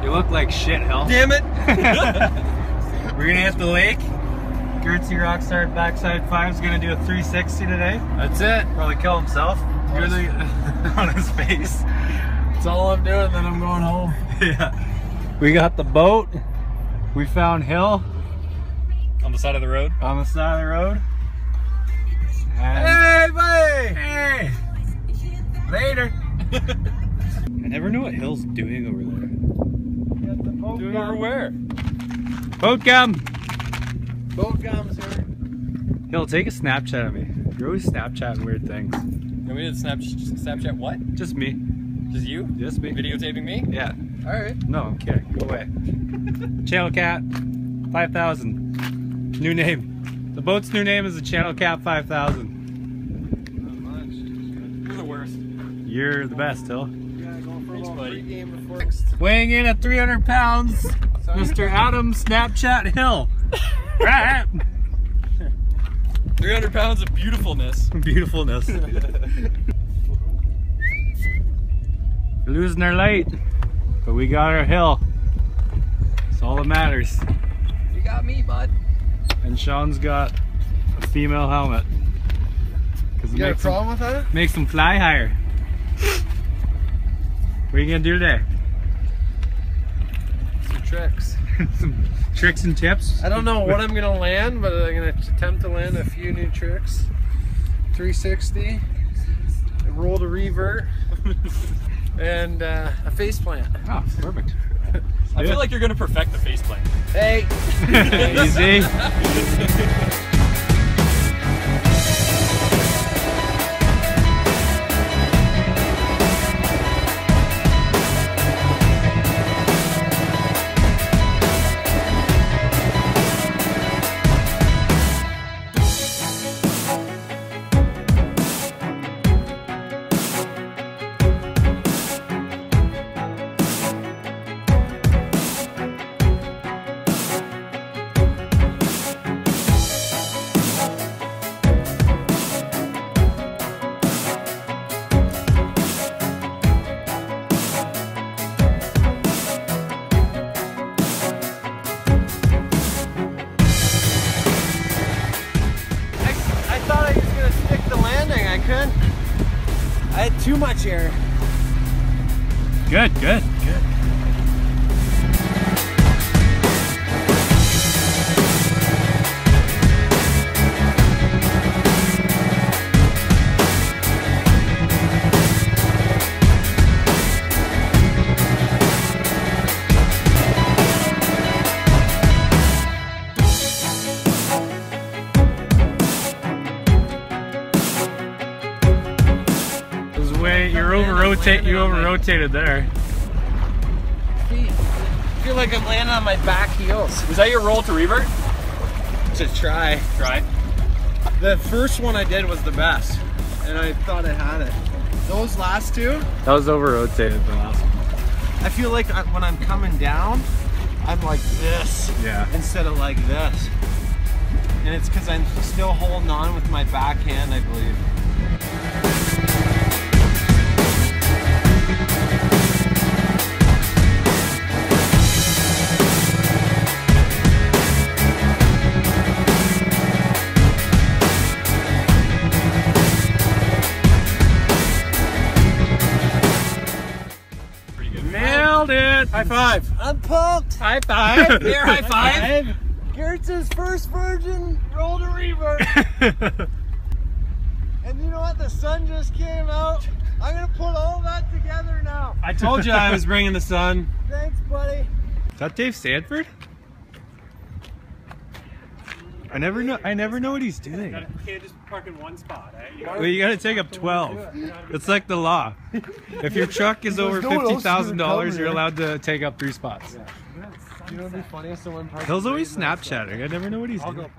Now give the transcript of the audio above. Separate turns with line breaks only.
You look like shit, Hill.
Damn it!
We're gonna hit the lake. Gertzy Rockstar backside 5 is gonna do a 360 today.
That's it.
Probably kill himself.
Really?
On his face.
That's all I'm doing, then I'm going home.
Yeah. We got the boat. We found Hill.
On the side of the road?
On the side of the road. And
Hey, buddy!
hey! Later! I never know what Hill's doing over there.
Doing over where?
Boat gum!
Boat gums here.
Hill, take a Snapchat of me. You're always Snapchatting weird things.
And we did Snapchat what?
Just me.
Just you?
Just me.
Videotaping me?
Yeah.
Alright.
No, I'm kidding. Go away. Channel Cat 5000. New name. The boat's new name is the Channel Cat 5000.
Not much.
You're the worst.
You're the best, Hill.
Thanks, buddy.
Weighing in at 300 pounds, Mr. Adam Snapchat Hill. Right.
300 pounds of beautifulness.
Beautifulness. We're losing our light, but we got our Hill. That's all that matters.
You got me, bud.
And Sean's got a female helmet.
You got a problem with that?
Makes them fly higher. What are you gonna do today?
Some tricks.
Some tricks and tips?
I don't know what I'm gonna land, but I'm gonna attempt to land a few new tricks. 360, a roll to revert, and a face plant.
Oh, perfect.
I feel like you're gonna perfect the faceplant.
Hey!
Easy.
I had too much air.
Good, good.
Good.
You over-rotated there.
I feel like I'm landing on my back heels.
Was that your roll to revert?
To try.
Try.
The first one I did was the best, and I thought I had it. Those last two?
That was over-rotated the last one.
I feel like when I'm coming down, I'm like this.
Yeah.
Instead of like this. And it's because I'm still holding on with my backhand, I believe.
Nailed it!
High five! I'm pumped!
High five!
There, high five!
Gertz's first virgin roll to revert. And you know what? The sun just came out. I'm gonna put all that together now.
I told you I was bringing the sun.
Thanks, buddy.
Is that Dave Sanford? I never know what he's doing.
You can't just park in one spot, eh?
Well, you gotta take up 12. It's like the law. If your truck is over $50,000, you're allowed to take up 3 spots.
You know what'd be funny if someone parked?
Hill's always Snapchatting. I never know what he's doing.